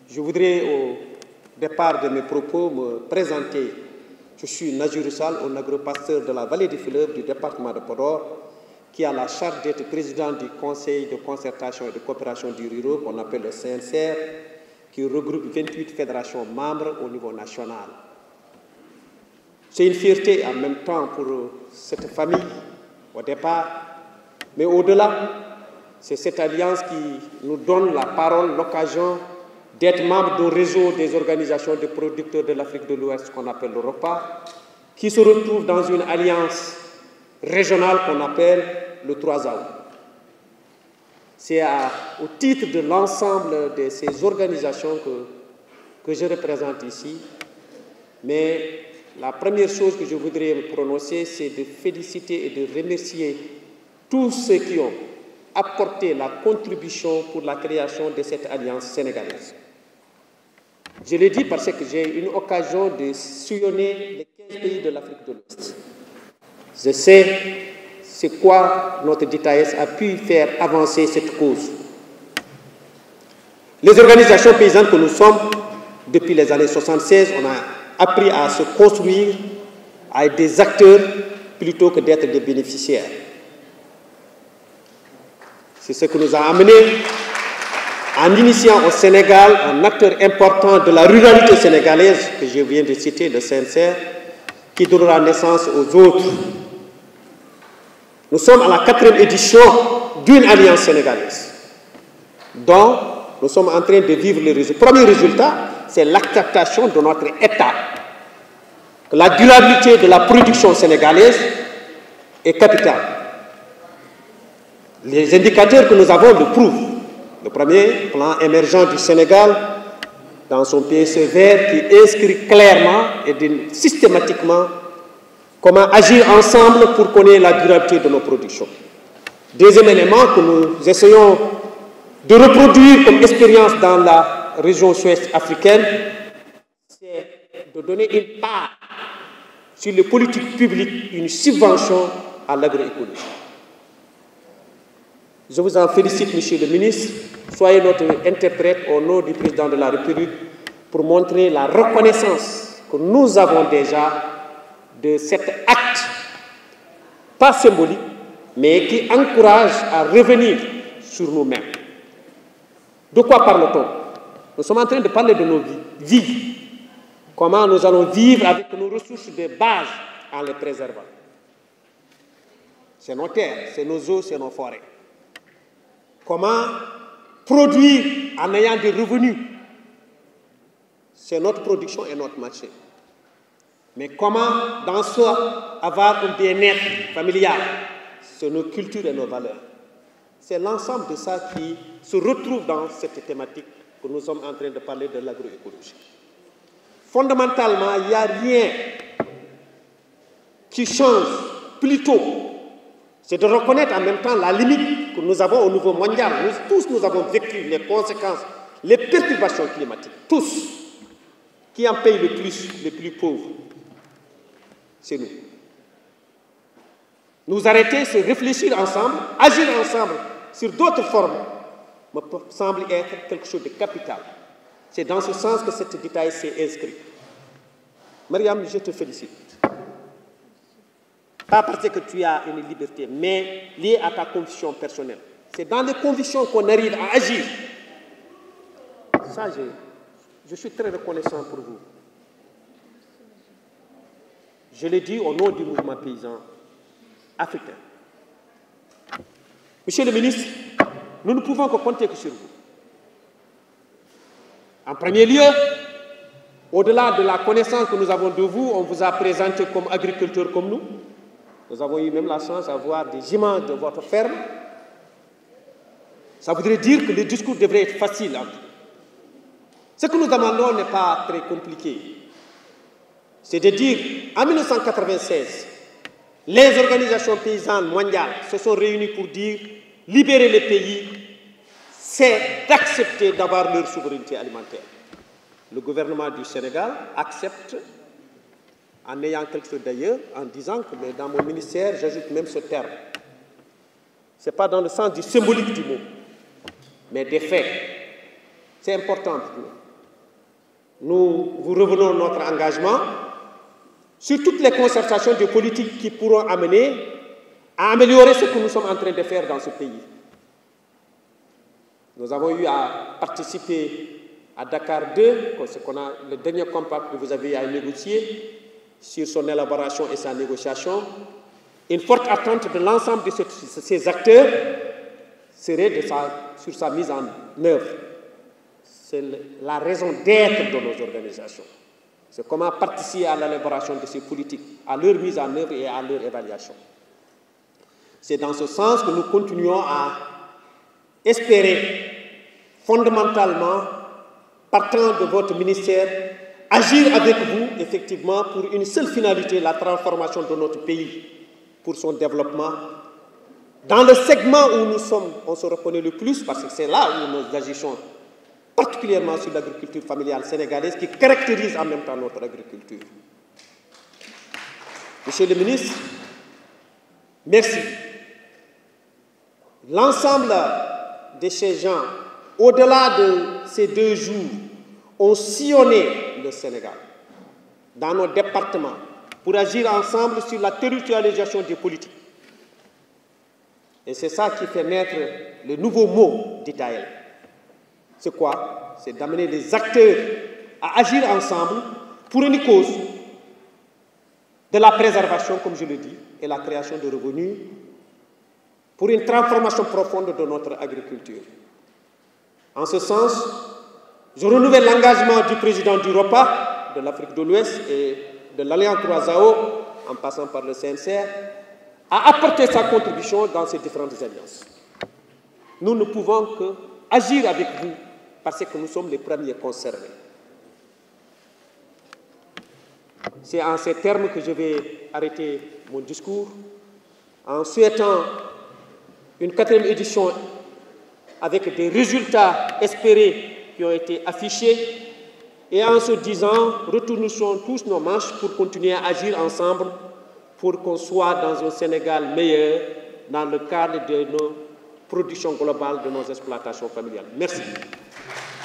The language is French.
Je voudrais, au départ de mes propos, me présenter. Je suis Najirou Sall, un agropasteur de la vallée du fleuve du département de Podor, qui a la charge d'être président du Conseil de concertation et de coopération du rural, qu'on appelle le CNCR, qui regroupe 28 fédérations membres au niveau national. C'est une fierté en même temps pour cette famille, au départ, mais au-delà, c'est cette alliance qui nous donne la parole, l'occasion d'être membre du réseau des organisations de producteurs de l'Afrique de l'Ouest qu'on appelle l'Europa, qui se retrouve dans une alliance régionale qu'on appelle le 3 août. C'est au titre de l'ensemble de ces organisations que je représente ici, mais la première chose que je voudrais me prononcer, c'est de féliciter et de remercier tous ceux qui ont apporté la contribution pour la création de cette alliance sénégalaise. Je l'ai dit parce que j'ai eu une occasion de sillonner les 15 pays de l'Afrique de l'Ouest. Je sais c'est quoi notre DITAES a pu faire avancer cette cause. Les organisations paysannes que nous sommes, depuis les années 76, on a appris à se construire, à être des acteurs plutôt que d'être des bénéficiaires. C'est ce que nous a amené en initiant au Sénégal un acteur important de la ruralité sénégalaise, que je viens de citer, le CNCR, qui donnera naissance aux autres. Nous sommes à la 4e édition d'une alliance sénégalaise, dont nous sommes en train de vivre les résultats. Le premier résultat, c'est l'acceptation de notre État, que la durabilité de la production sénégalaise est capitale. Les indicateurs que nous avons le prouvent. Le premier, plan émergent du Sénégal, dans son PSE vert, qui inscrit clairement et systématiquement comment agir ensemble pour connaître la durabilité de nos productions. Deuxième élément que nous essayons de reproduire comme expérience dans la région ouest africaine, c'est de donner une part sur les politiques publiques, une subvention à l'agroécologie. Je vous en félicite, Monsieur le ministre. Soyez notre interprète au nom du président de la République pour montrer la reconnaissance que nous avons déjà de cet acte, pas symbolique, mais qui encourage à revenir sur nous-mêmes. De quoi parle-t-on? Nous sommes en train de parler de nos vies. Comment nous allons vivre avec nos ressources de base en les préservant. C'est nos terres, c'est nos eaux, c'est nos forêts. Comment produire en ayant des revenus? C'est notre production et notre marché. Mais comment, dans ça, avoir un bien-être familial? C'est nos cultures et nos valeurs. C'est l'ensemble de ça qui se retrouve dans cette thématique que nous sommes en train de parler de l'agroécologie. Fondamentalement, il n'y a rien qui change. Plutôt, c'est de reconnaître en même temps la limite que nous avons au niveau mondial. Nous avons vécu les conséquences, les perturbations climatiques. Tous. Qui en paye le plus, les plus pauvres? C'est nous. Nous arrêter, c'est réfléchir ensemble, agir ensemble sur d'autres formes, me semble être quelque chose de capital. C'est dans ce sens que cette détail s'est inscrit. Mariam, je te félicite. Pas parce que tu as une liberté, mais liée à ta conviction personnelle. C'est dans les convictions qu'on arrive à agir. Ça, je suis très reconnaissant pour vous. Je l'ai dit au nom du mouvement paysan africain. Monsieur le ministre, nous ne pouvons que compter que sur vous. En premier lieu, au-delà de la connaissance que nous avons de vous, on vous a présenté comme agriculteur comme nous. Nous avons eu même la chance d'avoir des images de votre ferme. Ça voudrait dire que le discours devrait être facile. Ce que nous demandons n'est pas très compliqué. C'est de dire, en 1996, les organisations paysannes mondiales se sont réunies pour dire libérer les pays, c'est d'accepter d'avoir leur souveraineté alimentaire. Le gouvernement du Sénégal accepte, en ayant quelque chose d'ailleurs, en disant que mais dans mon ministère, j'ajoute même ce terme. Ce n'est pas dans le sens du symbolique du mot, mais des faits. C'est important pour nous. nous vous revenons notre engagement sur toutes les concertations de politique qui pourront amener à améliorer ce que nous sommes en train de faire dans ce pays. Nous avons eu à participer à Dakar 2, le dernier compact que vous avez à négocier sur son élaboration et sa négociation. Une forte attente de l'ensemble de ces acteurs serait sur sa mise en œuvre. C'est la raison d'être de nos organisations. C'est comment participer à l'élaboration de ces politiques, à leur mise en œuvre et à leur évaluation. C'est dans ce sens que nous continuons à espérer fondamentalement, partant de votre ministère, agir avec vous, effectivement, pour une seule finalité, la transformation de notre pays, pour son développement. Dans le segment où nous sommes, on se reconnaît le plus, parce que c'est là où nous agissons, particulièrement sur l'agriculture familiale sénégalaise, qui caractérise en même temps notre agriculture. Monsieur le ministre, merci. L'ensemble de ces gens, au-delà de ces 2 jours, ont sillonné le Sénégal, dans nos départements, pour agir ensemble sur la territorialisation des politiques. Et c'est ça qui fait naître le nouveau mot d'Itaël. C'est quoi? C'est d'amener les acteurs à agir ensemble pour une cause de la préservation, comme je le dis, et la création de revenus, pour une transformation profonde de notre agriculture. En ce sens, je renouvelle l'engagement du président du ROPA, de l'Afrique de l'Ouest et de l'Alliance 3AO, en passant par le CNCR, à apporter sa contribution dans ces différentes alliances. Nous ne pouvons qu'agir avec vous parce que nous sommes les premiers concernés. C'est en ces termes que je vais arrêter mon discours, en souhaitant une 4e édition avec des résultats espérés qui ont été affichés, et en se disant, retournons tous nos manches pour continuer à agir ensemble pour qu'on soit dans un Sénégal meilleur dans le cadre de nos productions globales, de nos exploitations familiales. Merci.